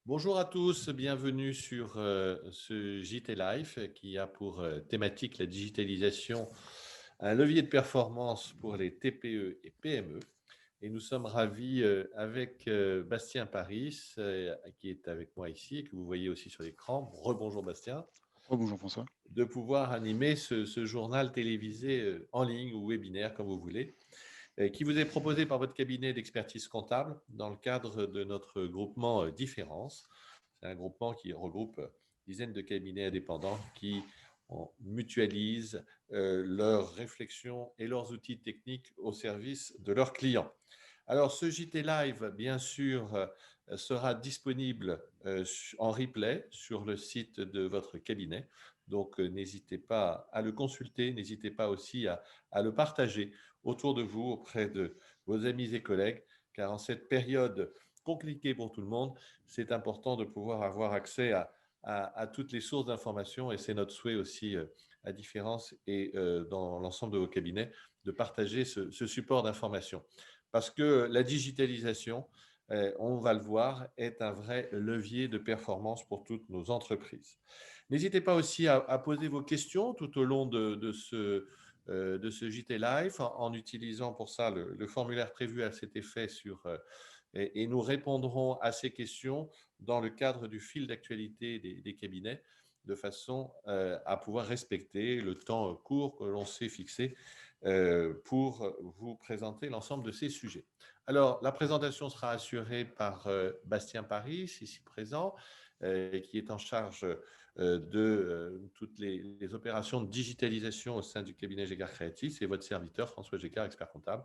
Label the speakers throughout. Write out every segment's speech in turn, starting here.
Speaker 1: Bonjour à tous, bienvenue sur ce JT Live qui a pour thématique la digitalisation, un levier de performance pour les TPE et PME. Et nous sommes ravis avec Bastien Paris, qui est avec moi ici et que vous voyez aussi sur l'écran. Rebonjour Bastien.
Speaker 2: Oh, bonjour François.
Speaker 1: De pouvoir animer ce journal télévisé en ligne ou webinaire, comme vous voulez, qui vous est proposé par votre cabinet d'expertise comptable dans le cadre de notre groupement Différence. C'est un groupement qui regroupe dizaines de cabinets indépendants qui mutualisent leurs réflexions et leurs outils techniques au service de leurs clients. Alors, ce JT Live, bien sûr, sera disponible en replay sur le site de votre cabinet. Donc, n'hésitez pas à le consulter, n'hésitez pas aussi à le partager autour de vous, auprès de vos amis et collègues, car en cette période compliquée pour tout le monde, c'est important de pouvoir avoir accès à toutes les sources d'informations et c'est notre souhait aussi à Différence et dans l'ensemble de vos cabinets de partager ce support d'information. Parce que la digitalisation, on va le voir, est un vrai levier de performance pour toutes nos entreprises. N'hésitez pas aussi à poser vos questions tout au long de ce JT Live en utilisant pour ça le formulaire prévu à cet effet et nous répondrons à ces questions dans le cadre du fil d'actualité des cabinets de façon à pouvoir respecter le temps court que l'on s'est fixé pour vous présenter l'ensemble de ces sujets. Alors, la présentation sera assurée par Bastien Paris, ici présent, qui est en charge de toutes les opérations de digitalisation au sein du cabinet Gégard Creatis et votre serviteur, François Gégard, expert comptable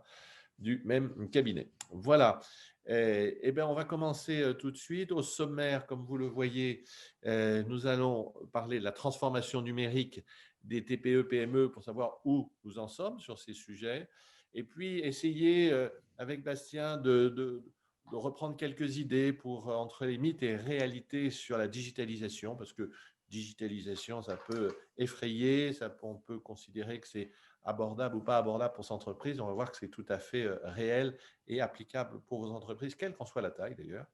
Speaker 1: du même cabinet. Voilà. Eh bien, on va commencer tout de suite. Au sommaire, comme vous le voyez, nous allons parler de la transformation numérique des TPE-PME pour savoir où nous en sommes sur ces sujets. Et puis, essayer avec Bastien de reprendre quelques idées pour entre les mythes et réalités sur la digitalisation, parce que digitalisation, ça peut effrayer, on peut considérer que c'est abordable ou pas abordable pour cette entreprise. On va voir que c'est tout à fait réel et applicable pour vos entreprises, quelle qu'en soit la taille d'ailleurs.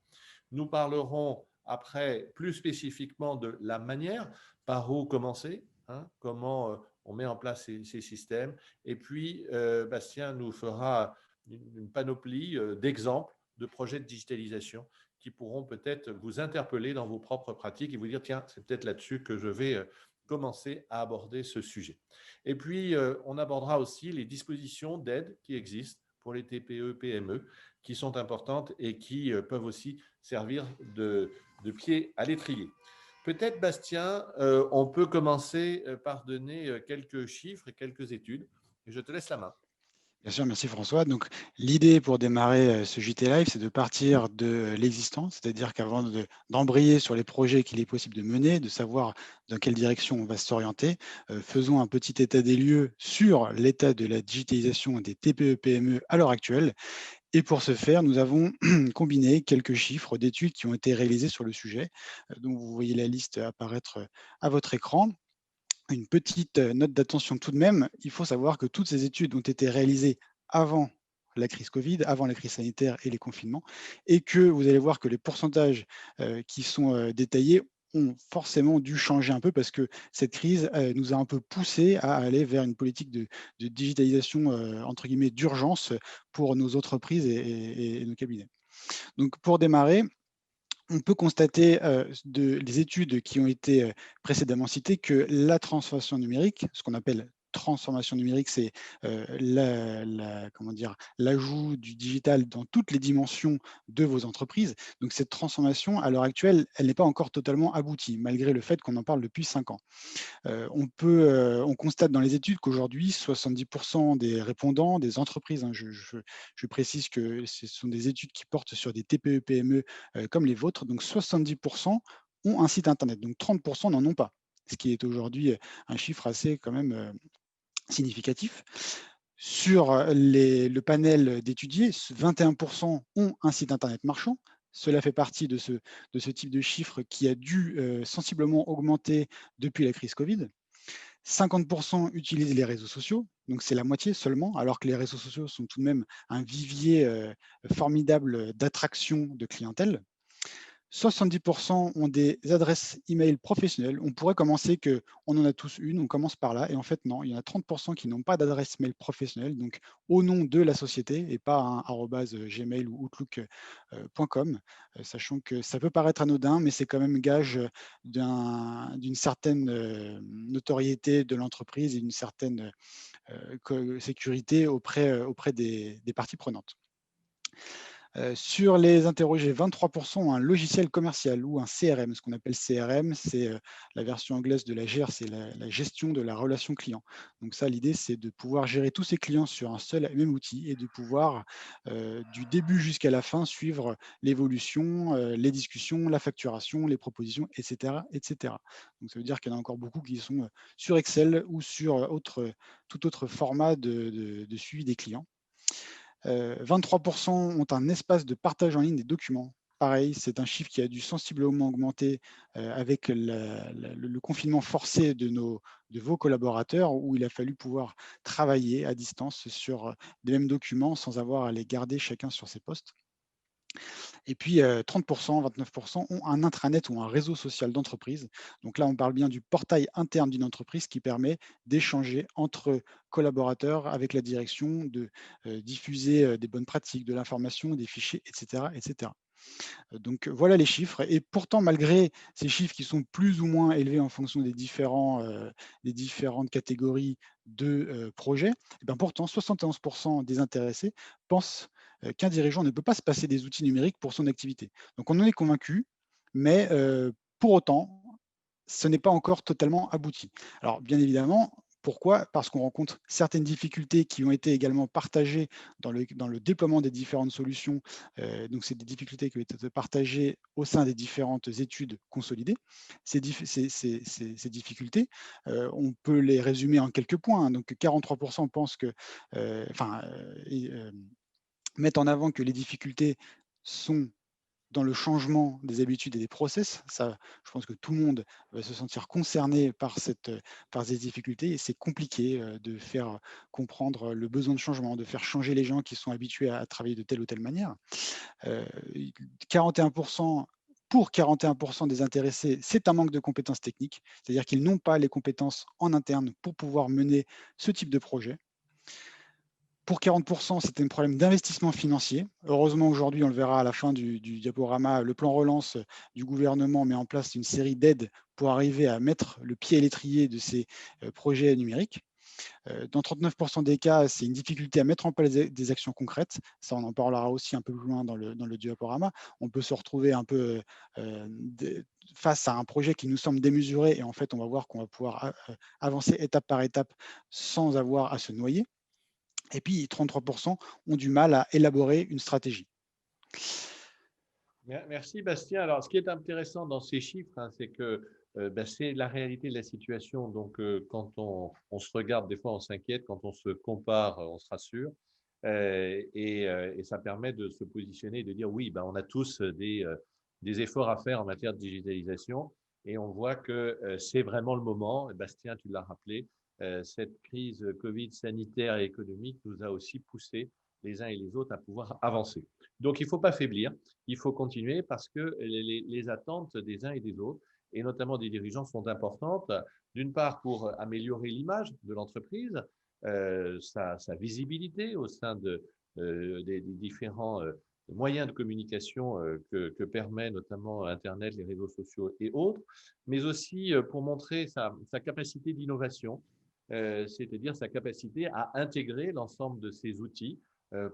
Speaker 1: Nous parlerons après plus spécifiquement de la manière, par où commencer, hein, comment on met en place ces systèmes. Et puis, Bastien nous fera une panoplie d'exemples de projets de digitalisation qui pourront peut-être vous interpeller dans vos propres pratiques et vous dire, tiens, c'est peut-être là-dessus que je vais commencer à aborder ce sujet. Et puis, on abordera aussi les dispositions d'aide qui existent pour les TPE, PME, qui sont importantes et qui peuvent aussi servir de pied à l'étrier. Peut-être, Bastien, on peut commencer par donner quelques chiffres et quelques études. Et je te laisse la main.
Speaker 2: Bien sûr, merci François. Donc, l'idée pour démarrer ce JT Live, c'est de partir de l'existant, c'est-à-dire qu'avant d'embrayer sur les projets qu'il est possible de mener, de savoir dans quelle direction on va s'orienter, faisons un petit état des lieux sur l'état de la digitalisation des TPE-PME à l'heure actuelle. Et pour ce faire, nous avons combiné quelques chiffres d'études qui ont été réalisées sur le sujet. Donc, vous voyez la liste apparaître à votre écran. Une petite note d'attention tout de même, il faut savoir que toutes ces études ont été réalisées avant la crise Covid, avant la crise sanitaire et les confinements, et que vous allez voir que les pourcentages qui sont détaillés ont forcément dû changer un peu parce que cette crise nous a un peu poussé à aller vers une politique de digitalisation entre guillemets d'urgence pour nos entreprises et nos cabinets. Donc pour démarrer, on peut constater des études qui ont été précédemment citées que la transformation numérique, ce qu'on appelle transformation numérique, c'est l'ajout du digital dans toutes les dimensions de vos entreprises. Donc cette transformation, à l'heure actuelle, elle n'est pas encore totalement aboutie, malgré le fait qu'on en parle depuis 5 ans. On constate dans les études qu'aujourd'hui, 70% des répondants, des entreprises, hein, je précise que ce sont des études qui portent sur des TPE-PME comme les vôtres, donc 70% ont un site internet, donc 30% n'en ont pas, ce qui est aujourd'hui un chiffre assez quand même significatif. Sur le panel d'étudiés, 21% ont un site internet marchand. Cela fait partie de ce type de chiffre qui a dû sensiblement augmenter depuis la crise Covid. 50% utilisent les réseaux sociaux, donc c'est la moitié seulement, alors que les réseaux sociaux sont tout de même un vivier formidable d'attraction de clientèle. 70% ont des adresses email professionnelles. On pourrait commencer que on en a tous une, on commence par là et en fait non, il y en a 30% qui n'ont pas d'adresse mail professionnelle, donc au nom de la société et pas un arobase Gmail ou outlook.com, sachant que ça peut paraître anodin, mais c'est quand même gage d'une certaine notoriété de l'entreprise et d'une certaine sécurité auprès des parties prenantes. Sur les interrogés, 23% ont un logiciel commercial ou un CRM. Ce qu'on appelle CRM, c'est la version anglaise de la GR, c'est la gestion de la relation client. Donc ça, l'idée, c'est de pouvoir gérer tous ses clients sur un seul et même outil et de pouvoir, du début jusqu'à la fin, suivre l'évolution, les discussions, la facturation, les propositions, etc., etc. Donc ça veut dire qu'il y en a encore beaucoup qui sont sur Excel ou sur tout autre format de suivi des clients. 23% ont un espace de partage en ligne des documents. Pareil, c'est un chiffre qui a dû sensiblement augmenter avec le confinement forcé de vos collaborateurs où il a fallu pouvoir travailler à distance sur des mêmes documents sans avoir à les garder chacun sur ses postes. Et puis 30%, 29% ont un intranet ou un réseau social d'entreprise. Donc là, on parle bien du portail interne d'une entreprise qui permet d'échanger entre collaborateurs avec la direction, de diffuser des bonnes pratiques, de l'information, des fichiers, etc., etc. Donc voilà les chiffres. Et pourtant, malgré ces chiffres qui sont plus ou moins élevés en fonction des différentes catégories de projets, eh bien, pourtant 71% des intéressés pensent qu'un dirigeant ne peut pas se passer des outils numériques pour son activité. Donc on en est convaincu, mais pour autant, ce n'est pas encore totalement abouti. Alors bien évidemment, pourquoi? Parce qu'on rencontre certaines difficultés qui ont été également partagées dans le déploiement des différentes solutions. Donc c'est des difficultés qui ont été partagées au sein des différentes études consolidées. Ces difficultés, on peut les résumer en quelques points, hein. Donc 43% pensent que, mettent en avant que les difficultés sont dans le changement des habitudes et des process. Ça, je pense que tout le monde va se sentir concerné par ces difficultés et c'est compliqué de faire comprendre le besoin de changement, de faire changer les gens qui sont habitués à travailler de telle ou telle manière. 41% pour 41% des intéressés, c'est un manque de compétences techniques, c'est-à-dire qu'ils n'ont pas les compétences en interne pour pouvoir mener ce type de projet. Pour 40%, c'était un problème d'investissement financier. Heureusement, aujourd'hui, on le verra à la fin du diaporama, le plan relance du gouvernement met en place une série d'aides pour arriver à mettre le pied à l'étrier de ces projets numériques. Dans 39% des cas, c'est une difficulté à mettre en place des actions concrètes. Ça, on en parlera aussi un peu plus loin dans le diaporama. On peut se retrouver un peu face à un projet qui nous semble démesuré et en fait, on va voir qu'on va pouvoir avancer étape par étape sans avoir à se noyer. Et puis 33% ont du mal à élaborer une stratégie.
Speaker 1: Merci Bastien. Alors, ce qui est intéressant dans ces chiffres, hein, c'est que c'est la réalité de la situation. Donc, quand on se regarde, des fois, on s'inquiète. Quand on se compare, on se rassure. Et ça permet de se positionner et de dire oui, on a tous des efforts à faire en matière de digitalisation. Et on voit que c'est vraiment le moment. Bastien, tu l'as rappelé, cette crise Covid sanitaire et économique nous a aussi poussé les uns et les autres à pouvoir avancer. Donc, il ne faut pas faiblir. Il faut continuer parce que les attentes des uns et des autres, et notamment des dirigeants, sont importantes. D'une part, pour améliorer l'image de l'entreprise, sa visibilité au sein des différents moyens de communication que permet notamment Internet, les réseaux sociaux et autres, mais aussi pour montrer sa capacité d'innovation, c'est-à-dire sa capacité à intégrer l'ensemble de ces outils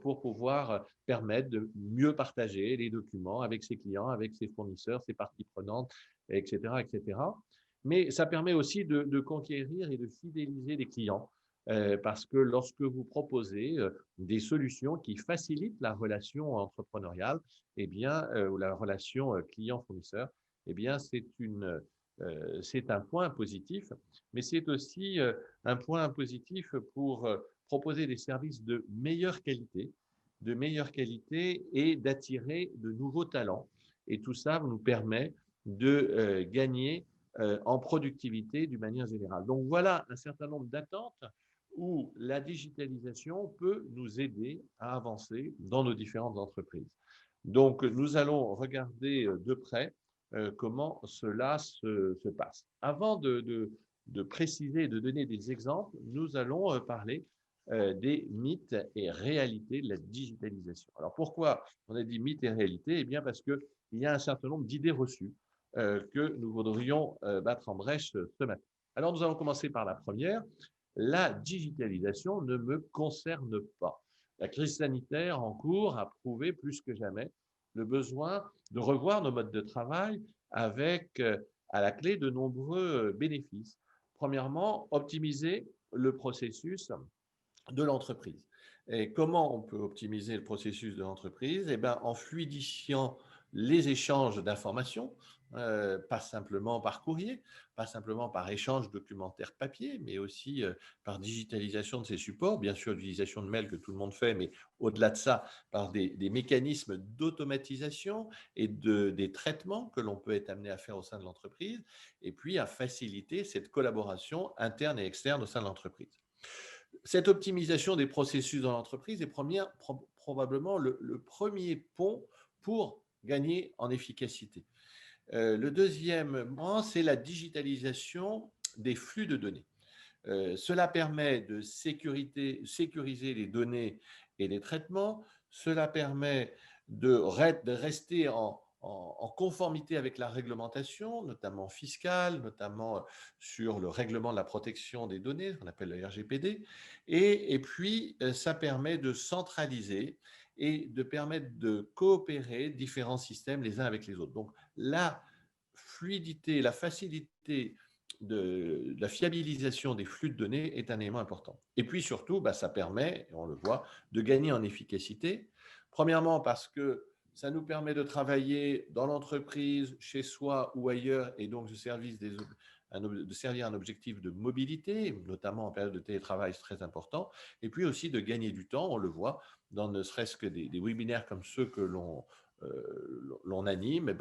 Speaker 1: pour pouvoir permettre de mieux partager les documents avec ses clients, avec ses fournisseurs, ses parties prenantes, etc., etc. Mais ça permet aussi de conquérir et de fidéliser les clients parce que lorsque vous proposez des solutions qui facilitent la relation entrepreneuriale, eh bien, ou la relation client-fournisseur, eh bien, c'est un point positif, mais c'est aussi un point positif pour proposer des services de meilleure qualité et d'attirer de nouveaux talents. Et tout ça nous permet de gagner en productivité d'une manière générale. Donc voilà un certain nombre d'attentes où la digitalisation peut nous aider à avancer dans nos différentes entreprises. Donc, nous allons regarder de près comment cela se passe. Avant de préciser et de donner des exemples, nous allons parler des mythes et réalités de la digitalisation. Alors, pourquoi on a dit mythes et réalités? Eh bien, parce qu'il y a un certain nombre d'idées reçues que nous voudrions battre en brèche ce matin. Alors, nous allons commencer par la première. La digitalisation ne me concerne pas. La crise sanitaire en cours a prouvé plus que jamais le besoin de revoir nos modes de travail avec à la clé de nombreux bénéfices. Premièrement, optimiser le processus de l'entreprise. Et comment on peut optimiser le processus de l'entreprise? Eh bien, en fluidifiant les échanges d'informations, pas simplement par courrier, pas simplement par échange documentaire papier, mais aussi par digitalisation de ces supports, bien sûr l'utilisation de mails que tout le monde fait, mais au-delà de ça, par des mécanismes d'automatisation et des traitements que l'on peut être amené à faire au sein de l'entreprise, et puis à faciliter cette collaboration interne et externe au sein de l'entreprise. Cette optimisation des processus dans l'entreprise est probablement le premier pont pour gagner en efficacité. Le deuxième point, c'est la digitalisation des flux de données. Cela permet de sécuriser les données et les traitements. Cela permet de rester en conformité avec la réglementation, notamment fiscale, notamment sur le règlement de la protection des données, qu'on appelle le RGPD. Et puis, ça permet de centraliser et de permettre de coopérer différents systèmes les uns avec les autres. Donc, la fluidité, la facilité de la fiabilisation des flux de données est un élément important. Et puis surtout, ça permet, et on le voit, de gagner en efficacité. Premièrement, parce que ça nous permet de travailler dans l'entreprise, chez soi ou ailleurs, et donc de servir un objectif de mobilité, notamment en période de télétravail, c'est très important. Et puis aussi de gagner du temps, on le voit, dans ne serait-ce que des webinaires comme ceux que l'on anime,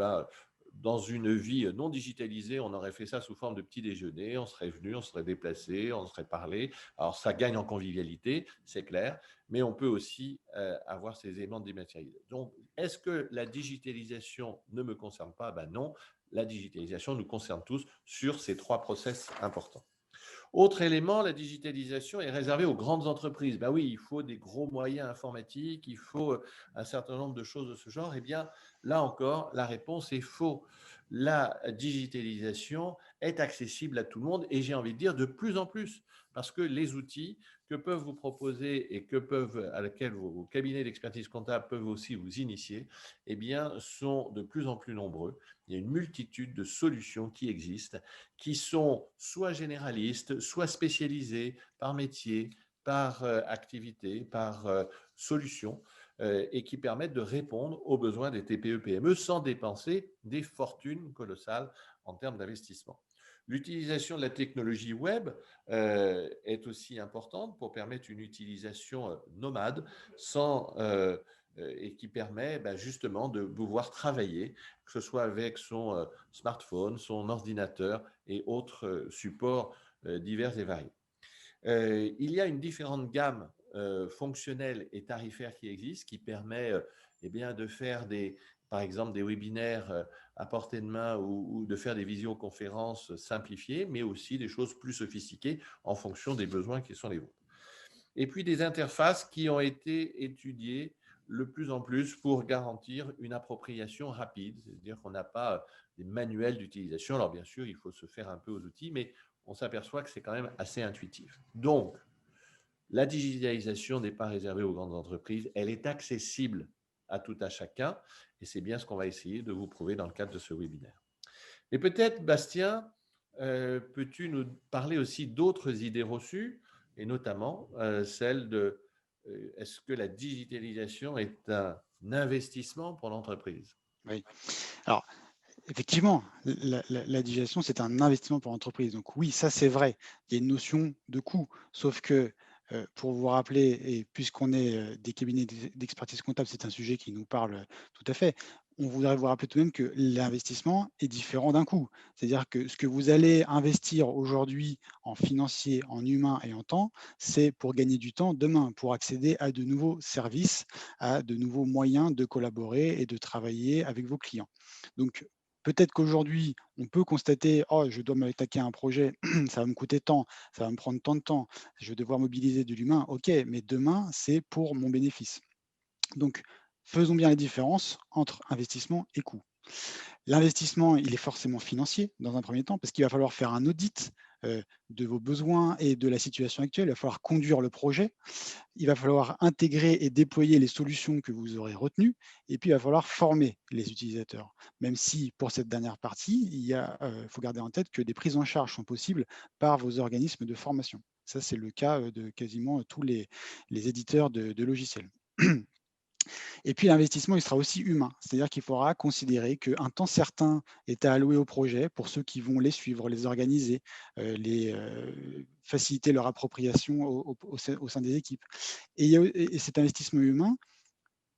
Speaker 1: dans une vie non digitalisée, on aurait fait ça sous forme de petit déjeuner, on serait venu, on serait déplacé, on serait parlé. Alors, ça gagne en convivialité, c'est clair, mais on peut aussi avoir ces éléments de dématérialisation. Donc, est-ce que la digitalisation ne me concerne pas? Non, la digitalisation nous concerne tous sur ces trois process importants. Autre élément, la digitalisation est réservée aux grandes entreprises. Ben oui, il faut des gros moyens informatiques, il faut un certain nombre de choses de ce genre. Eh bien, là encore, la réponse est faux. La digitalisation est accessible à tout le monde et j'ai envie de dire de plus en plus parce que les outils que peuvent vous proposer et à laquelle vos cabinets d'expertise comptable peuvent aussi vous initier, eh bien, sont de plus en plus nombreux. Il y a une multitude de solutions qui existent qui sont soit généralistes, soit spécialisés par métier, par activité, par solution, et qui permettent de répondre aux besoins des TPE-PME sans dépenser des fortunes colossales en termes d'investissement. L'utilisation de la technologie web est aussi importante pour permettre une utilisation nomade et qui permet justement de pouvoir travailler, que ce soit avec son smartphone, son ordinateur et autres supports divers et variés. Il y a une différente gamme fonctionnelle et tarifaire qui existe, qui permet de faire par exemple des webinaires à portée de main ou de faire des visioconférences simplifiées, mais aussi des choses plus sophistiquées en fonction des besoins qui sont les vôtres. Et puis des interfaces qui ont été étudiées le plus en plus pour garantir une appropriation rapide, c'est-à-dire qu'on n'a pas des manuels d'utilisation. Alors bien sûr, il faut se faire un peu aux outils, mais on s'aperçoit que c'est quand même assez intuitif. Donc, la digitalisation n'est pas réservée aux grandes entreprises, elle est accessible à tout à chacun, et c'est bien ce qu'on va essayer de vous prouver dans le cadre de ce webinaire. Et peut-être, Bastien, peux-tu nous parler aussi d'autres idées reçues, et notamment celle de est-ce que la digitalisation est un investissement pour l'entreprise?
Speaker 2: Oui. Alors, effectivement, la digitalisation, c'est un investissement pour l'entreprise. Donc oui, ça c'est vrai. Il y a une notion de coût. Sauf que pour vous rappeler, et puisqu'on est des cabinets d'expertise comptable, c'est un sujet qui nous parle tout à fait. on voudrait vous rappeler tout de même que l'investissement est différent d'un coût. C'est-à-dire que ce que vous allez investir aujourd'hui en financier, en humain et en temps, c'est pour gagner du temps demain, pour accéder à de nouveaux services, à de nouveaux moyens de collaborer et de travailler avec vos clients. Donc, peut-être qu'aujourd'hui, on peut constater, oh, je dois m'attaquer à un projet, ça va me coûter tant, ça va me prendre tant de temps, je vais devoir mobiliser de l'humain. OK, mais demain, c'est pour mon bénéfice. Donc, faisons bien la différence entre investissement et coût. L'investissement, il est forcément financier dans un premier temps, parce qu'il va falloir faire un audit de vos besoins et de la situation actuelle. Il va falloir conduire le projet. Il va falloir intégrer et déployer les solutions que vous aurez retenues. Et puis, il va falloir former les utilisateurs. Même si, pour cette dernière partie, faut garder en tête que des prises en charge sont possibles par vos organismes de formation. Ça, c'est le cas de quasiment tous les éditeurs de logiciels. Et puis l'investissement, il sera aussi humain. C'est-à-dire qu'il faudra considérer qu'un temps certain est alloué au projet pour ceux qui vont les suivre, les organiser, faciliter leur appropriation au sein des équipes. Et cet investissement humain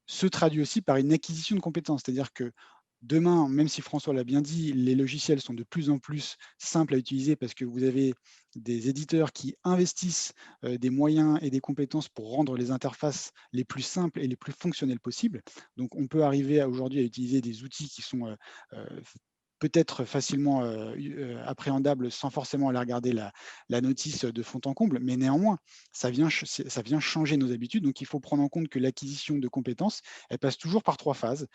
Speaker 2: se traduit aussi par une acquisition de compétences. C'est-à-dire que demain, même si François l'a bien dit, les logiciels sont de plus en plus simples à utiliser parce que vous avez des éditeurs qui investissent des moyens et des compétences pour rendre les interfaces les plus simples et les plus fonctionnelles possibles. Donc, on peut arriver aujourd'hui à utiliser des outils qui sont peut-être facilement appréhendables sans forcément aller regarder la notice de fond en comble, mais néanmoins, ça vient changer nos habitudes. Donc, il faut prendre en compte que l'acquisition de compétences, elle passe toujours par 3 phases.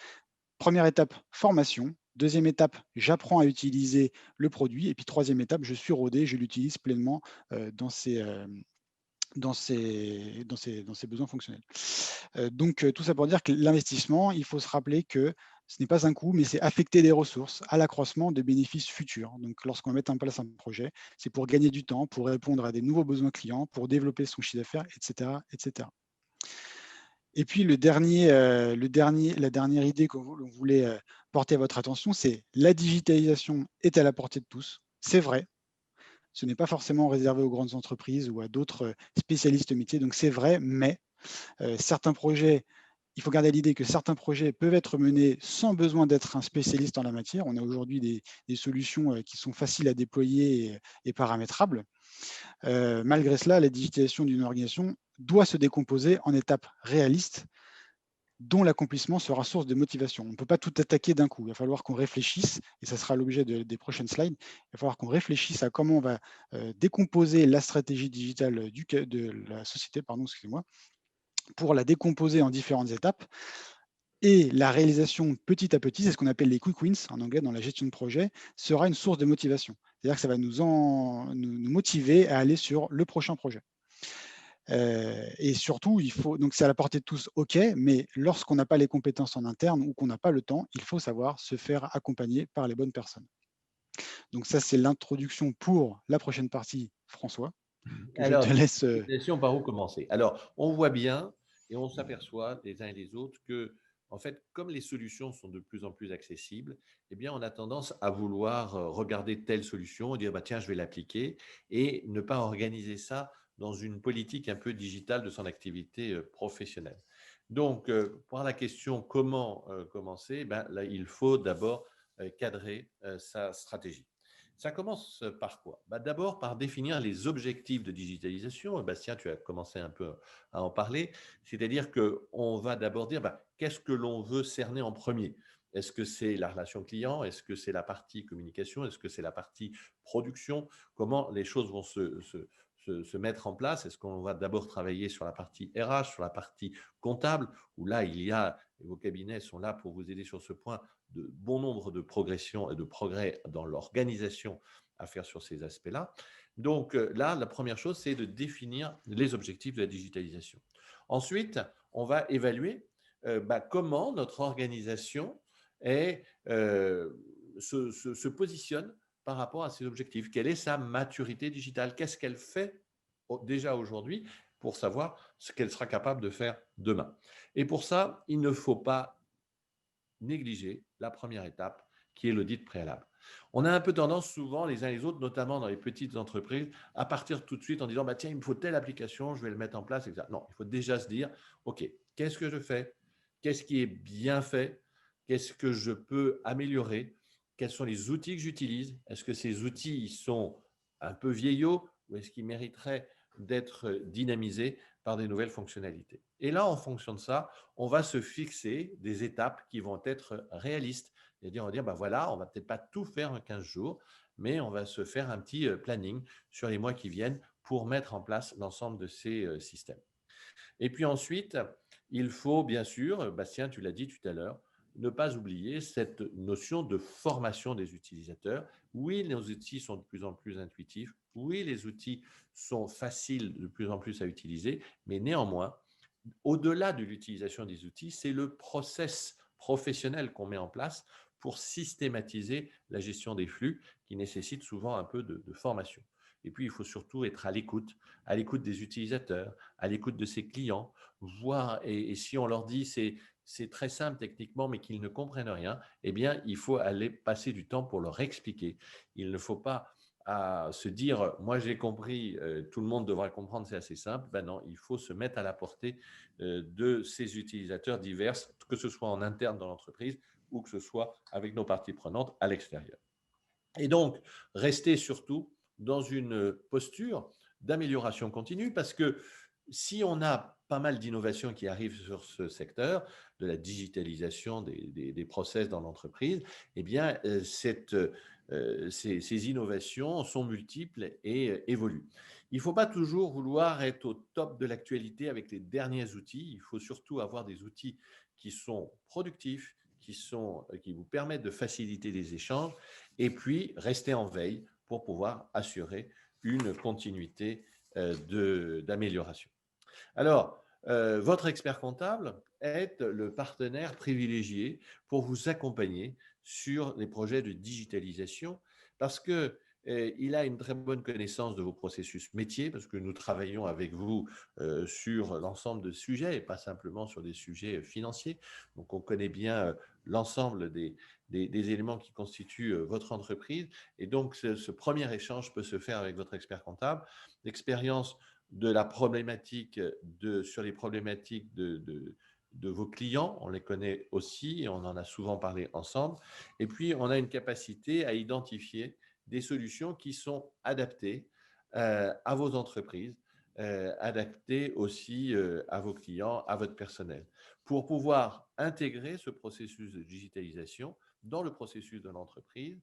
Speaker 2: Première étape, formation. Deuxième étape, j'apprends à utiliser le produit. Et puis troisième étape, je suis rodé, je l'utilise pleinement dans ses besoins fonctionnels. Donc, tout ça pour dire que l'investissement, il faut se rappeler que ce n'est pas un coût, mais c'est affecter des ressources à l'accroissement de bénéfices futurs. Donc, lorsqu'on va mettre en place un projet, c'est pour gagner du temps, pour répondre à des nouveaux besoins clients, pour développer son chiffre d'affaires, etc., etc. Et puis la dernière idée qu'on voulait porter à votre attention, c'est la digitalisation est à la portée de tous. C'est vrai, ce n'est pas forcément réservé aux grandes entreprises ou à d'autres spécialistes métiers, donc c'est vrai, mais certains projets, il faut garder à l'idée que certains projets peuvent être menés sans besoin d'être un spécialiste en la matière. On a aujourd'hui des solutions qui sont faciles à déployer et paramétrables. Malgré cela, la digitalisation d'une organisation doit se décomposer en étapes réalistes dont l'accomplissement sera source de motivation. On ne peut pas tout attaquer d'un coup. Il va falloir qu'on réfléchisse, et ça sera l'objet des prochaines slides, il va falloir qu'on réfléchisse à comment on va décomposer la stratégie digitale de la société, pardon, excusez-moi, pour la décomposer en différentes étapes. Et la réalisation petit à petit, c'est ce qu'on appelle les quick wins en anglais dans la gestion de projet, sera une source de motivation. C'est-à-dire que ça va nous motiver à aller sur le prochain projet. Et surtout, donc c'est à la portée de tous, ok, mais lorsqu'on n'a pas les compétences en interne ou qu'on n'a pas le temps, il faut savoir se faire accompagner par les bonnes personnes. Donc ça, c'est l'introduction pour la prochaine partie, François, que je te
Speaker 1: Alors,
Speaker 2: laisse.
Speaker 1: par où commencer? Alors, on voit bien et on s'aperçoit les uns et les autres que, en fait, comme les solutions sont de plus en plus accessibles, eh bien, on a tendance à vouloir regarder telle solution et dire, bah, tiens, je vais l'appliquer et ne pas organiser ça dans une politique un peu digitale de son activité professionnelle. Donc, pour la question comment commencer, ben, là, il faut d'abord cadrer sa stratégie. Ça commence par quoi? Bah, d'abord par définir les objectifs de digitalisation. Bastien, tu as commencé un peu à en parler. C'est-à-dire qu'on va d'abord dire bah, qu'est-ce que l'on veut cerner en premier? Est-ce que c'est la relation client? Est-ce que c'est la partie communication? Est-ce que c'est la partie production? Comment les choses vont se mettre en place? Est-ce qu'on va d'abord travailler sur la partie RH, sur la partie comptable, où là, il y a, et vos cabinets sont là pour vous aider sur ce point, de bon nombre de progressions et de progrès dans l'organisation à faire sur ces aspects-là. Donc là, la première chose, c'est de définir les objectifs de la digitalisation. Ensuite, on va évaluer comment notre organisation se positionne par rapport à ces objectifs. Quelle est sa maturité digitale? Qu'est-ce qu'elle fait déjà aujourd'hui pour savoir ce qu'elle sera capable de faire demain? Et pour ça, il ne faut pas négliger la première étape qui est l'audit préalable. On a un peu tendance souvent les uns et les autres, notamment dans les petites entreprises, à partir tout de suite en disant bah, tiens, il me faut telle application, je vais le mettre en place. Etc. Non, il faut déjà se dire ok, qu'est-ce que je fais? Qu'est-ce qui est bien fait? qu'est-ce que je peux améliorer, quels sont les outils que j'utilise, est-ce que ces outils ils sont un peu vieillots ou est-ce qu'ils mériteraient d'être dynamisés par des nouvelles fonctionnalités. Et là, en fonction de ça, on va se fixer des étapes qui vont être réalistes. C'est-à-dire, on va dire, ben voilà, on va peut-être pas tout faire en 15 jours, mais on va se faire un petit planning sur les mois qui viennent pour mettre en place l'ensemble de ces systèmes. Et puis ensuite, il faut bien sûr, Bastien, tu l'as dit tout à l'heure, ne pas oublier cette notion de formation des utilisateurs. Oui, nos outils sont de plus en plus intuitifs. Oui, les outils sont faciles de plus en plus à utiliser, mais néanmoins, au-delà de l'utilisation des outils, c'est le process professionnel qu'on met en place pour systématiser la gestion des flux qui nécessite souvent un peu de formation. Et puis, il faut surtout être à l'écoute des utilisateurs, à l'écoute de ses clients, voir, et si on leur dit c'est très simple techniquement, mais qu'ils ne comprennent rien, eh bien, il faut aller passer du temps pour leur expliquer. Il ne faut pas à se dire, moi j'ai compris, tout le monde devra comprendre, c'est assez simple. Ben non, il faut se mettre à la portée de ces utilisateurs divers, que ce soit en interne dans l'entreprise ou que ce soit avec nos parties prenantes à l'extérieur. Et donc, rester surtout dans une posture d'amélioration continue parce que si on a pas mal d'innovations qui arrivent sur ce secteur, de la digitalisation des process dans l'entreprise, eh bien, ces innovations sont multiples et évoluent. Il ne faut pas toujours vouloir être au top de l'actualité avec les derniers outils. Il faut surtout avoir des outils qui sont productifs, qui vous permettent de faciliter les échanges et puis rester en veille pour pouvoir assurer une continuité d'amélioration. Alors, votre expert comptable est le partenaire privilégié pour vous accompagner sur les projets de digitalisation parce que il a une très bonne connaissance de vos processus métiers parce que nous travaillons avec vous sur l'ensemble de sujets et pas simplement sur des sujets financiers. Donc, on connaît bien l'ensemble des éléments qui constituent votre entreprise. Et donc, ce premier échange peut se faire avec votre expert comptable. L'expérience de la problématique sur les problématiques de vos clients, on les connaît aussi et on en a souvent parlé ensemble. Et puis, on a une capacité à identifier des solutions qui sont adaptées à vos entreprises, adaptées aussi à vos clients, à votre personnel, pour pouvoir intégrer ce processus de digitalisation dans le processus de l'entreprise,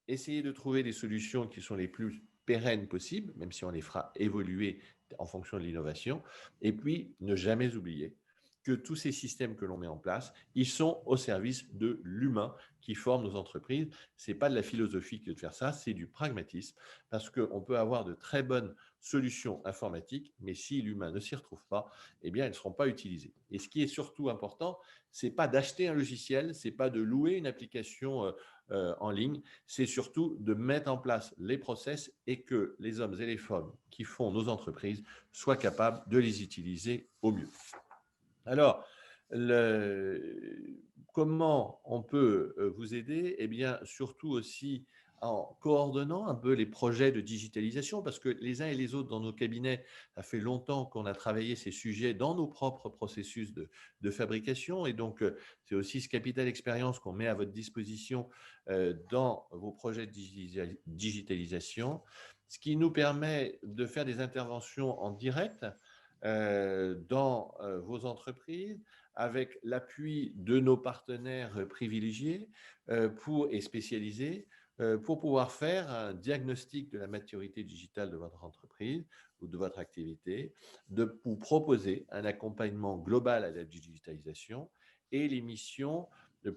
Speaker 1: essayer de trouver des solutions qui sont les plus pérennes possibles, même si on les fera évoluer en fonction de l'innovation, et puis ne jamais oublier que tous ces systèmes que l'on met en place, ils sont au service de l'humain qui forme nos entreprises. Ce n'est pas de la philosophie que de faire ça, c'est du pragmatisme, parce qu'on peut avoir de très bonnes solutions informatiques, mais si l'humain ne s'y retrouve pas, eh bien, elles ne seront pas utilisées. Et ce qui est surtout important, ce n'est pas d'acheter un logiciel, ce n'est pas de louer une application en ligne, c'est surtout de mettre en place les process et que les hommes et les femmes qui font nos entreprises soient capables de les utiliser au mieux. Alors, comment on peut vous aider? Eh bien, surtout aussi en coordonnant un peu les projets de digitalisation, parce que les uns et les autres dans nos cabinets, ça fait longtemps qu'on a travaillé ces sujets dans nos propres processus de fabrication. Et donc, c'est aussi ce capital expérience qu'on met à votre disposition dans vos projets de digitalisation, ce qui nous permet de faire des interventions en direct dans vos entreprises avec l'appui de nos partenaires privilégiés et spécialisés pour pouvoir faire un diagnostic de la maturité digitale de votre entreprise ou de votre activité, de vous proposer un accompagnement global à la digitalisation et les missions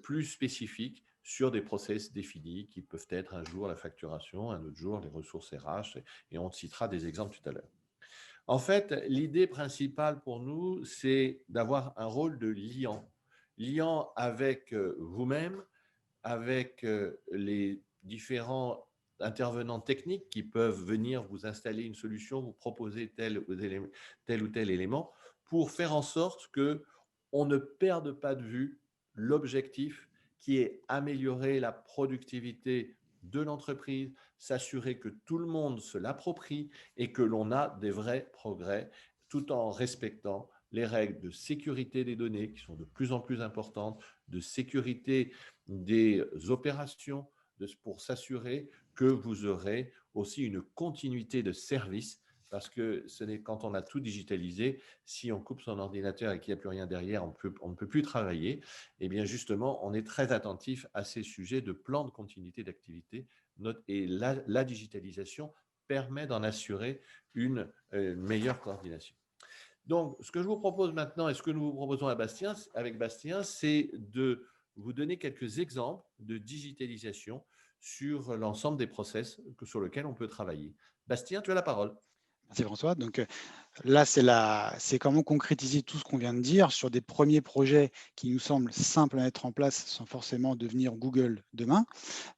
Speaker 1: plus spécifiques sur des process définis qui peuvent être un jour la facturation, un autre jour les ressources RH, et on citera des exemples tout à l'heure. En fait, l'idée principale pour nous, c'est d'avoir un rôle de liant avec vous-même, avec les différents intervenants techniques qui peuvent venir vous installer une solution, vous proposer tel ou tel élément, pour faire en sorte que on ne perde pas de vue l'objectif qui est améliorer la productivité de l'entreprise, s'assurer que tout le monde se l'approprie et que l'on a des vrais progrès tout en respectant les règles de sécurité des données qui sont de plus en plus importantes, de sécurité des opérations, pour s'assurer que vous aurez aussi une continuité de service, parce que ce n'est quand on a tout digitalisé, si on coupe son ordinateur et qu'il n'y a plus rien derrière, on ne peut plus travailler. Et bien justement, on est très attentif à ces sujets de plan de continuité d'activité. Et la digitalisation permet d'en assurer une meilleure coordination. Donc, ce que je vous propose maintenant et ce que nous vous proposons avec Bastien, c'est de vous donner quelques exemples de digitalisation sur l'ensemble des process sur lesquels on peut travailler. Bastien, tu as la parole.
Speaker 2: Merci François. Donc là, c'est comment concrétiser tout ce qu'on vient de dire sur des premiers projets qui nous semblent simples à mettre en place sans forcément devenir Google demain.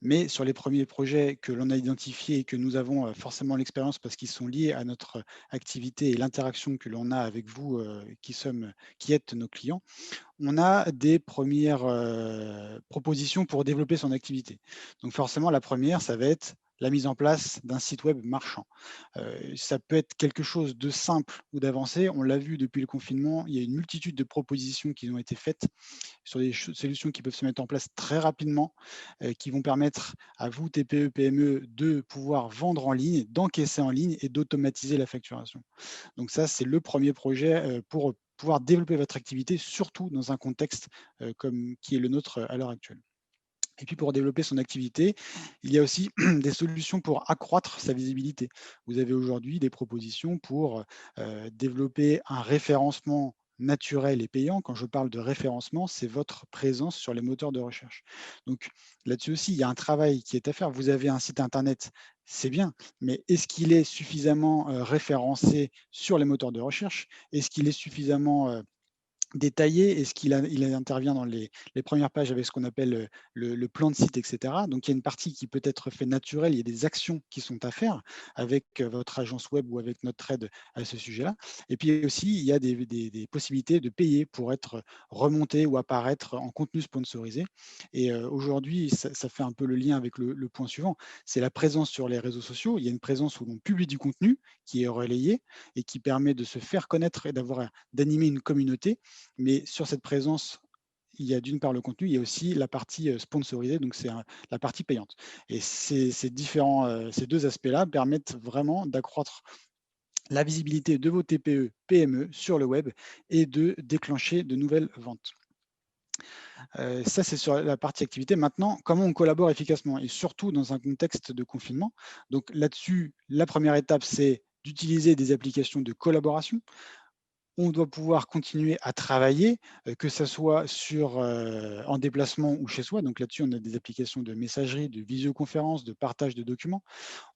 Speaker 2: Mais sur les premiers projets que l'on a identifiés et que nous avons forcément l'expérience parce qu'ils sont liés à notre activité et l'interaction que l'on a avec vous qui êtes nos clients, on a des premières propositions pour développer son activité. Donc forcément, la première, ça va être la mise en place d'un site web marchand. Ça peut être quelque chose de simple ou d'avancé. On l'a vu depuis le confinement, il y a une multitude de propositions qui ont été faites sur des solutions qui peuvent se mettre en place très rapidement, qui vont permettre à vous, TPE, PME, de pouvoir vendre en ligne, d'encaisser en ligne et d'automatiser la facturation. Donc ça, c'est le premier projet pour pouvoir développer votre activité, surtout dans un contexte qui est le nôtre à l'heure actuelle. Et puis pour développer son activité, il y a aussi des solutions pour accroître sa visibilité. Vous avez aujourd'hui des propositions pour développer un référencement naturel et payant. Quand je parle de référencement, c'est votre présence sur les moteurs de recherche. Donc là-dessus aussi, il y a un travail qui est à faire. Vous avez un site internet, c'est bien, mais est-ce qu'il est suffisamment référencé sur les moteurs de recherche? Est-ce qu'il est suffisamment détaillé? Est-ce qu'il intervient dans les premières pages avec ce qu'on appelle le plan de site, etc. Donc, il y a une partie qui peut être fait naturelle, il y a des actions qui sont à faire avec votre agence web ou avec notre aide à ce sujet-là. Et puis aussi, il y a des possibilités de payer pour être remonté ou apparaître en contenu sponsorisé. Et aujourd'hui, ça fait un peu le lien avec le point suivant, c'est la présence sur les réseaux sociaux. Il y a une présence où l'on publie du contenu qui est relayé et qui permet de se faire connaître et d'animer une communauté. Mais sur cette présence, il y a d'une part le contenu, il y a aussi la partie sponsorisée, donc c'est la partie payante. Et ces deux aspects-là permettent vraiment d'accroître la visibilité de vos TPE, PME sur le web et de déclencher de nouvelles ventes. Ça, c'est sur la partie activité. Maintenant, comment on collabore efficacement et surtout dans un contexte de confinement. Donc là-dessus, la première étape, c'est d'utiliser des applications de collaboration. On doit pouvoir continuer à travailler, que ça soit en déplacement ou chez soi. Donc là-dessus, on a des applications de messagerie, de visioconférence, de partage de documents.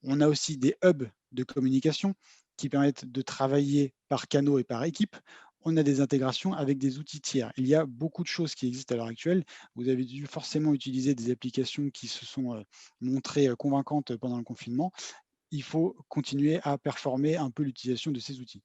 Speaker 2: On a aussi des hubs de communication qui permettent de travailler par canaux et par équipe. On a des intégrations avec des outils tiers. Il y a beaucoup de choses qui existent à l'heure actuelle. Vous avez dû forcément utiliser des applications qui se sont montrées convaincantes pendant le confinement. Il faut continuer à performer un peu l'utilisation de ces outils.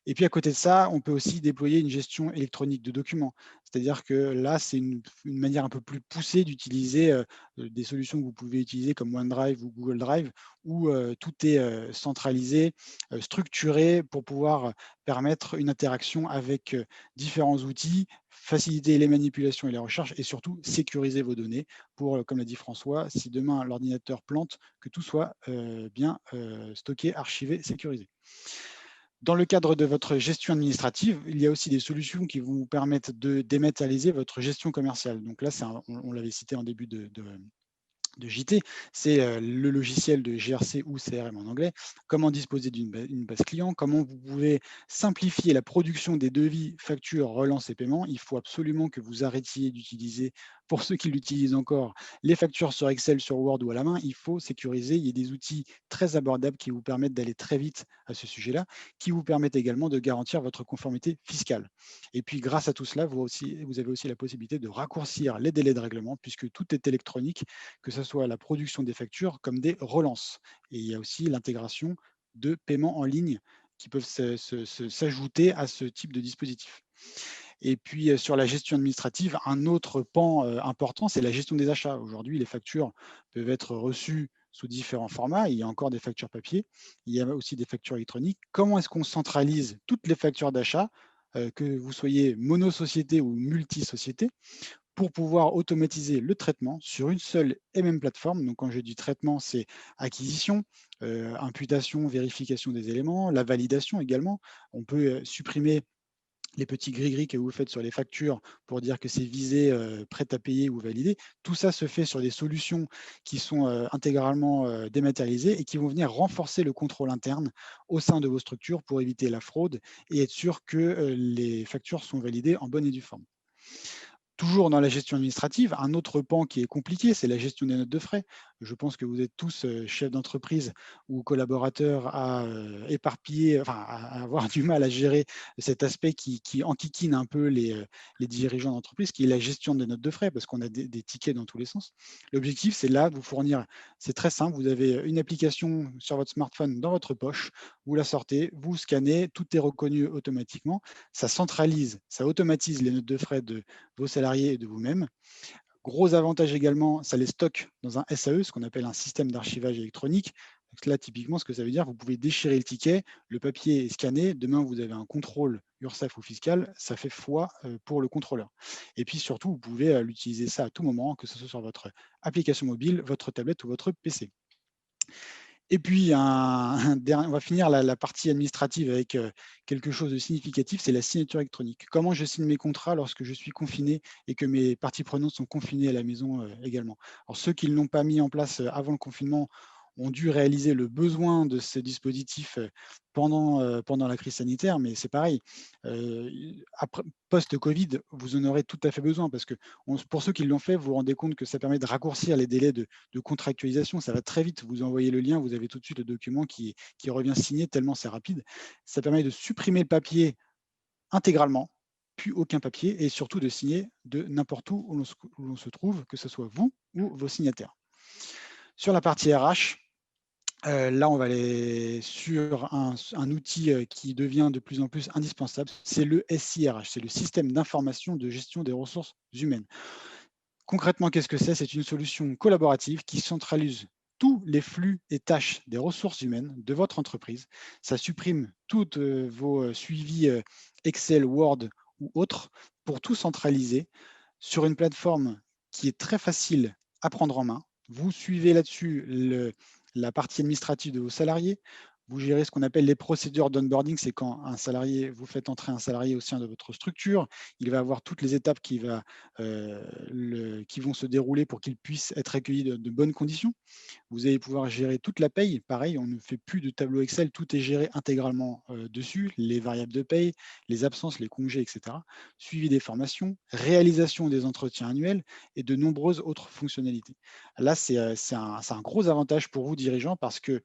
Speaker 2: Et puis à côté de ça, on peut aussi déployer une gestion électronique de documents. C'est-à-dire que là, c'est une manière un peu plus poussée d'utiliser des solutions que vous pouvez utiliser comme OneDrive ou Google Drive, où tout est centralisé, structuré pour pouvoir permettre une interaction avec différents outils, faciliter les manipulations et les recherches et surtout sécuriser vos données pour, comme l'a dit François, si demain l'ordinateur plante, que tout soit bien stocké, archivé, sécurisé. Dans le cadre de votre gestion administrative, il y a aussi des solutions qui vous permettent de dématérialiser votre gestion commerciale. Donc là, on l'avait cité en début de JT, c'est le logiciel de GRC ou CRM en anglais, comment disposer d'une base client, comment vous pouvez simplifier la production des devis, factures, relances et paiements. Il faut absolument que vous arrêtiez d'utiliser, pour ceux qui l'utilisent encore, les factures sur Excel, sur Word ou à la main. Il faut sécuriser. Il y a des outils très abordables qui vous permettent d'aller très vite à ce sujet-là, qui vous permettent également de garantir votre conformité fiscale. Et puis, grâce à tout cela, vous avez aussi la possibilité de raccourcir les délais de règlement, puisque tout est électronique, que ce soit la production des factures comme des relances. Et il y a aussi l'intégration de paiements en ligne qui peuvent s'ajouter à ce type de dispositif. Et puis sur la gestion administrative, un autre pan important, c'est la gestion des achats. Aujourd'hui, les factures peuvent être reçues sous différents formats. Il y a encore des factures papier, il y a aussi des factures électroniques. Comment est-ce qu'on centralise toutes les factures d'achat, que vous soyez monosociété ou multisociété, pour pouvoir automatiser le traitement sur une seule et même plateforme. Donc, quand je dis traitement, c'est acquisition, imputation, vérification des éléments, la validation également. On peut supprimer les petits gris-gris que vous faites sur les factures pour dire que c'est visé, prêt à payer ou validé. Tout ça se fait sur des solutions qui sont intégralement dématérialisées et qui vont venir renforcer le contrôle interne au sein de vos structures pour éviter la fraude et être sûr que les factures sont validées en bonne et due forme. Toujours dans la gestion administrative, un autre pan qui est compliqué, c'est la gestion des notes de frais. Je pense que vous êtes tous chefs d'entreprise ou collaborateurs à éparpiller, enfin à avoir du mal à gérer cet aspect qui enquiquine un peu les dirigeants d'entreprise, qui est la gestion des notes de frais, parce qu'on a des tickets dans tous les sens. L'objectif, c'est là de vous fournir, c'est très simple, vous avez une application sur votre smartphone dans votre poche, vous la sortez, vous scannez, tout est reconnu automatiquement, ça centralise, ça automatise les notes de frais de vos salariés et de vous-même. Gros avantage également, ça les stocke dans un SAE, ce qu'on appelle un système d'archivage électronique. Donc là, typiquement, ce que ça veut dire, vous pouvez déchirer le ticket, le papier est scanné, demain vous avez un contrôle URSSAF ou fiscal, ça fait foi pour le contrôleur. Et puis surtout, vous pouvez l'utiliser ça à tout moment, que ce soit sur votre application mobile, votre tablette ou votre PC. Et puis, on va finir la partie administrative avec quelque chose de significatif, c'est la signature électronique. Comment je signe mes contrats lorsque je suis confiné et que mes parties prenantes sont confinées à la maison également. Alors, ceux qui ne l'ont pas mis en place avant le confinement ont dû réaliser le besoin de ce dispositif pendant la crise sanitaire, mais c'est pareil. Euh, Post-Covid, vous en aurez tout à fait besoin parce que pour ceux qui l'ont fait, vous vous rendez compte que ça permet de raccourcir les délais de contractualisation. Ça va très vite. Vous envoyez le lien, vous avez tout de suite le document qui revient signé tellement c'est rapide. Ça permet de supprimer le papier intégralement, plus aucun papier, et surtout de signer de n'importe où l'on se trouve, que ce soit vous ou vos signataires. Sur la partie RH, là, on va aller sur un outil qui devient de plus en plus indispensable, c'est le SIRH, c'est le système d'information de gestion des ressources humaines. Concrètement, qu'est-ce que c'est? C'est une solution collaborative qui centralise tous les flux et tâches des ressources humaines de votre entreprise. Ça supprime tous vos suivis Excel, Word ou autres pour tout centraliser sur une plateforme qui est très facile à prendre en main. Vous suivez là-dessus la partie administrative de vos salariés. Vous gérez ce qu'on appelle les procédures d'onboarding, c'est quand vous faites entrer un salarié au sein de votre structure. Il va avoir toutes les étapes qui vont se dérouler pour qu'il puisse être accueilli de bonnes conditions. Vous allez pouvoir gérer toute la paye. Pareil, on ne fait plus de tableau Excel, tout est géré intégralement dessus, les variables de paye, les absences, les congés, etc. Suivi des formations, réalisation des entretiens annuels et de nombreuses autres fonctionnalités. Là, c'est un gros avantage pour vous, dirigeants, parce que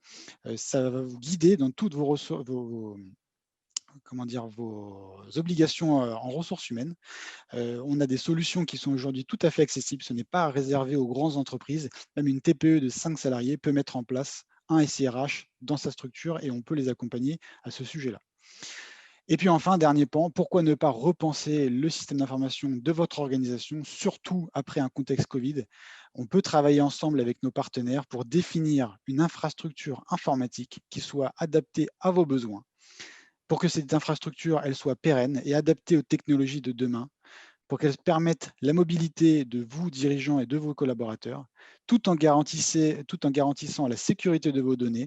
Speaker 2: ça va vous guider dans toutes vos ressources, comment dire, vos obligations en ressources humaines. On a des solutions qui sont aujourd'hui tout à fait accessibles. Ce n'est pas réservé aux grandes entreprises. Même une TPE de 5 salariés peut mettre en place un SIRH dans sa structure et on peut les accompagner à ce sujet-là. Et puis enfin, dernier pan, pourquoi ne pas repenser le système d'information de votre organisation, surtout après un contexte Covid? On peut travailler ensemble avec nos partenaires pour définir une infrastructure informatique qui soit adaptée à vos besoins, pour que cette infrastructure elle soit pérenne et adaptée aux technologies de demain, pour qu'elles permettent la mobilité de vous, dirigeants, et de vos collaborateurs, tout en garantissant la sécurité de vos données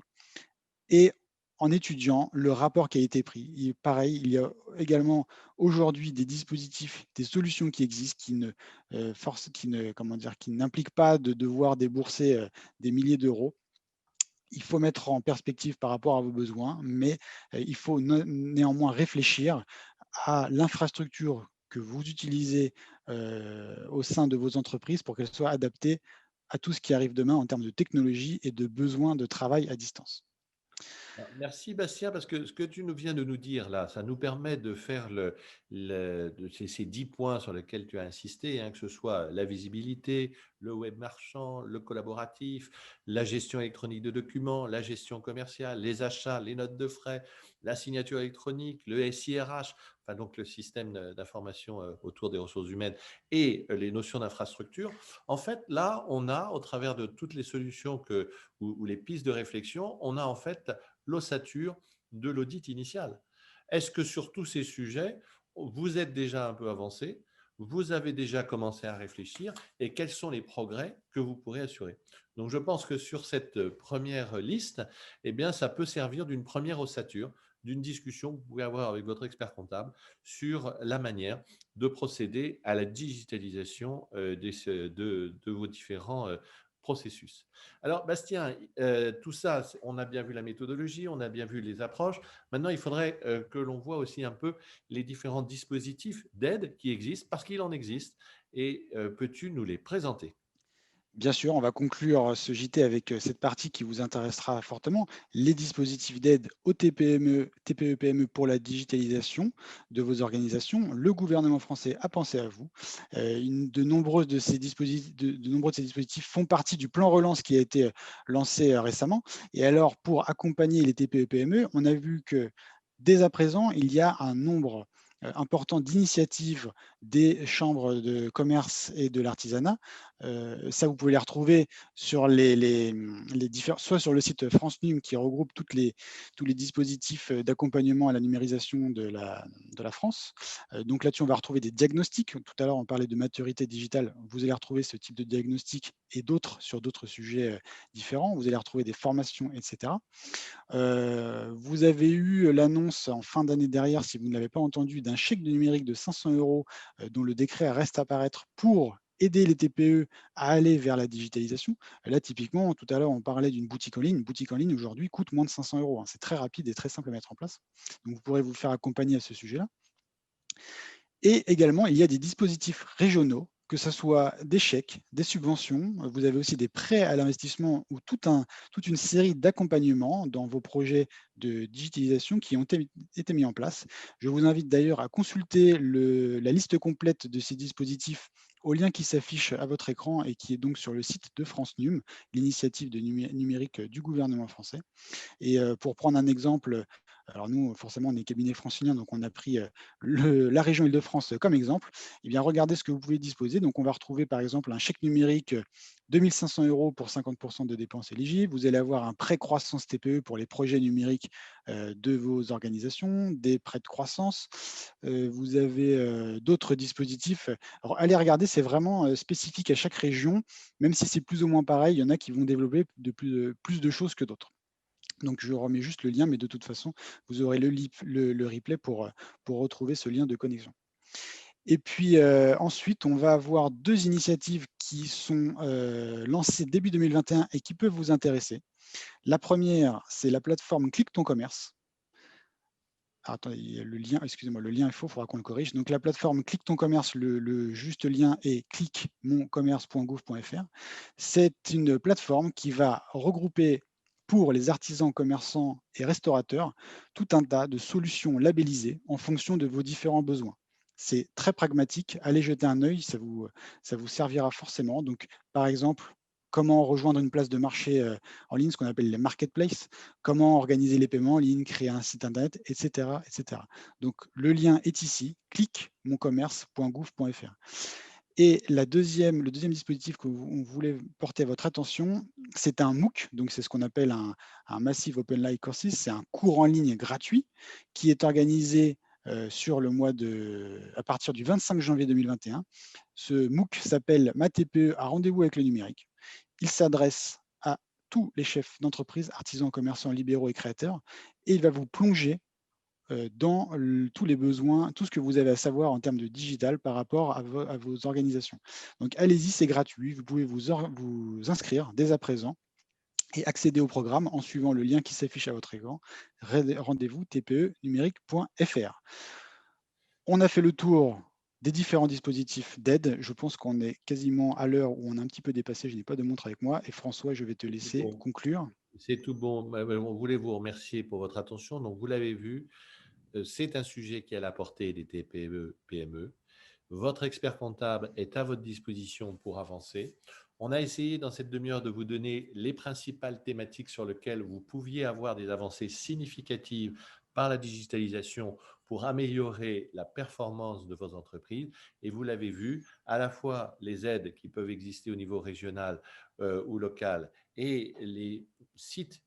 Speaker 2: et en étudiant le rapport qui a été pris. Pareil, il y a également aujourd'hui des dispositifs, des solutions qui existent qui n'impliquent pas de devoir débourser des milliers d'euros. Il faut mettre en perspective par rapport à vos besoins, mais il faut néanmoins réfléchir à l'infrastructure que vous utilisez au sein de vos entreprises pour qu'elle soit adaptée à tout ce qui arrive demain en termes de technologie et de besoins de travail à distance.
Speaker 1: Merci Bastien, parce que ce que tu nous viens de nous dire là, ça nous permet de faire ces 10 points sur lesquels tu as insisté, hein, que ce soit la visibilité, le web marchand, le collaboratif, la gestion électronique de documents, la gestion commerciale, les achats, les notes de frais, la signature électronique, le SIRH, enfin donc le système d'information autour des ressources humaines et les notions d'infrastructure. En fait, là, on a, au travers de toutes les solutions ou les pistes de réflexion, on a en fait l'ossature de l'audit initial. Est-ce que sur tous ces sujets, vous êtes déjà un peu avancé? vous avez déjà commencé à réfléchir et quels sont les progrès que vous pourrez assurer. Donc, je pense que sur cette première liste, eh bien, ça peut servir d'une première ossature, d'une discussion que vous pouvez avoir avec votre expert comptable sur la manière de procéder à la digitalisation de vos différents processus. Alors, Bastien, tout ça, on a bien vu la méthodologie, on a bien vu les approches. Maintenant, il faudrait que l'on voit aussi un peu les différents dispositifs d'aide qui existent, parce qu'il en existe. Et peux-tu nous les présenter?
Speaker 2: Bien sûr, on va conclure ce JT avec cette partie qui vous intéressera fortement, les dispositifs d'aide aux TPME, TPE-PME pour la digitalisation de vos organisations. Le gouvernement français a pensé à vous. De nombreux de ces dispositifs font partie du plan relance qui a été lancé récemment. Et alors, pour accompagner les TPE-PME, on a vu que dès à présent, il y a un nombre important d'initiatives des chambres de commerce et de l'artisanat. Ça, vous pouvez les retrouver sur les différents, soit sur le site France Num qui regroupe tous les dispositifs d'accompagnement à la numérisation de la France. Donc là-dessus, on va retrouver des diagnostics. Tout à l'heure, on parlait de maturité digitale. Vous allez retrouver ce type de diagnostic et d'autres sur d'autres sujets différents. Vous allez retrouver des formations, etc. Vous avez eu l'annonce en fin d'année dernière, si vous ne l'avez pas entendu, d'un chèque de numérique de 500 € dont le décret reste à paraître pour aider les TPE à aller vers la digitalisation. Là, typiquement, tout à l'heure, on parlait d'une boutique en ligne. Une boutique en ligne, aujourd'hui, coûte moins de 500 €. C'est très rapide et très simple à mettre en place. Donc, vous pourrez vous faire accompagner à ce sujet-là. Et également, il y a des dispositifs régionaux, que ce soit des chèques, des subventions. Vous avez aussi des prêts à l'investissement ou toute une série d'accompagnements dans vos projets de digitalisation qui ont été mis en place. Je vous invite d'ailleurs à consulter la liste complète de ces dispositifs au lien qui s'affiche à votre écran et qui est donc sur le site de France Num, l'initiative de numérique du gouvernement français. Et pour prendre un exemple, alors nous, forcément, on est cabinet francilien, donc on a pris la région Île-de-France comme exemple. Eh bien, regardez ce que vous pouvez disposer. Donc, on va retrouver par exemple un chèque numérique 2 500 € pour 50% de dépenses éligibles. Vous allez avoir un prêt croissance TPE pour les projets numériques de vos organisations, des prêts de croissance. Vous avez d'autres dispositifs. Alors, allez regarder, c'est vraiment spécifique à chaque région, même si c'est plus ou moins pareil. Il y en a qui vont développer plus de choses que d'autres. Donc, je remets juste le lien, mais de toute façon, vous aurez le replay pour retrouver ce lien de connexion. Et puis ensuite, on va avoir deux initiatives qui sont lancées début 2021 et qui peuvent vous intéresser. La première, c'est la plateforme Clique ton commerce. Alors, attendez, il y a le lien, excusez-moi, le lien est faux, il faudra qu'on le corrige. Donc, la plateforme Clique ton commerce, le juste lien est cliquemoncommerce.gouv.fr. C'est une plateforme qui va regrouper pour les artisans, commerçants et restaurateurs tout un tas de solutions labellisées en fonction de vos différents besoins. C'est très pragmatique. Allez jeter un œil, ça vous servira forcément. Donc, par exemple, comment rejoindre une place de marché en ligne, ce qu'on appelle les marketplaces, comment organiser les paiements en ligne, créer un site internet, etc., etc. Donc, le lien est ici, clique moncommerce.gouv.fr. Et le deuxième dispositif qu'on voulait porter à votre attention, c'est un MOOC, donc c'est ce qu'on appelle un Massive Open Live Courses, c'est un cours en ligne gratuit qui est organisé à partir du 25 janvier 2021. Ce MOOC s'appelle Ma TPE à rendez-vous avec le numérique. Il s'adresse à tous les chefs d'entreprise, artisans, commerçants, libéraux et créateurs, et il va vous plonger dans tous les besoins, tout ce que vous avez à savoir en termes de digital par rapport à vos organisations. Donc allez-y, c'est gratuit, vous pouvez vous inscrire dès à présent et accéder au programme en suivant le lien qui s'affiche à votre écran. Rendez-vous tpe-numérique.fr. On a fait le tour des différents dispositifs d'aide. Je pense qu'on est quasiment à l'heure où on a un petit peu dépassé. Je n'ai pas de montre avec moi. Et François, je vais te laisser
Speaker 1: Bon,
Speaker 2: conclure.
Speaker 1: c'est tout bon. On voulait vous remercier pour votre attention. Donc, vous l'avez vu, c'est un sujet qui est à la portée des TPE, PME. Votre expert comptable est à votre disposition pour avancer. On a essayé dans cette demi-heure de vous donner les principales thématiques sur lesquelles vous pouviez avoir des avancées significatives par la digitalisation pour améliorer la performance de vos entreprises. Et vous l'avez vu, à la fois les aides qui peuvent exister au niveau régional ou local et les sites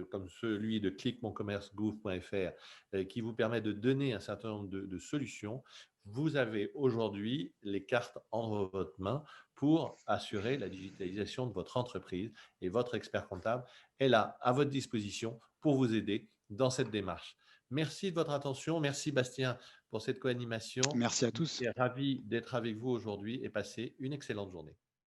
Speaker 1: comme celui de cliquemongcommercegouv.fr, qui vous permet de donner un certain nombre de solutions, vous avez aujourd'hui les cartes en votre main pour assurer la digitalisation de votre entreprise et votre expert comptable est là à votre disposition pour vous aider dans cette démarche. Merci de votre attention. Merci Bastien pour cette co-animation.
Speaker 2: Merci à tous.
Speaker 1: J'étais ravi d'être avec vous aujourd'hui et passez une excellente journée.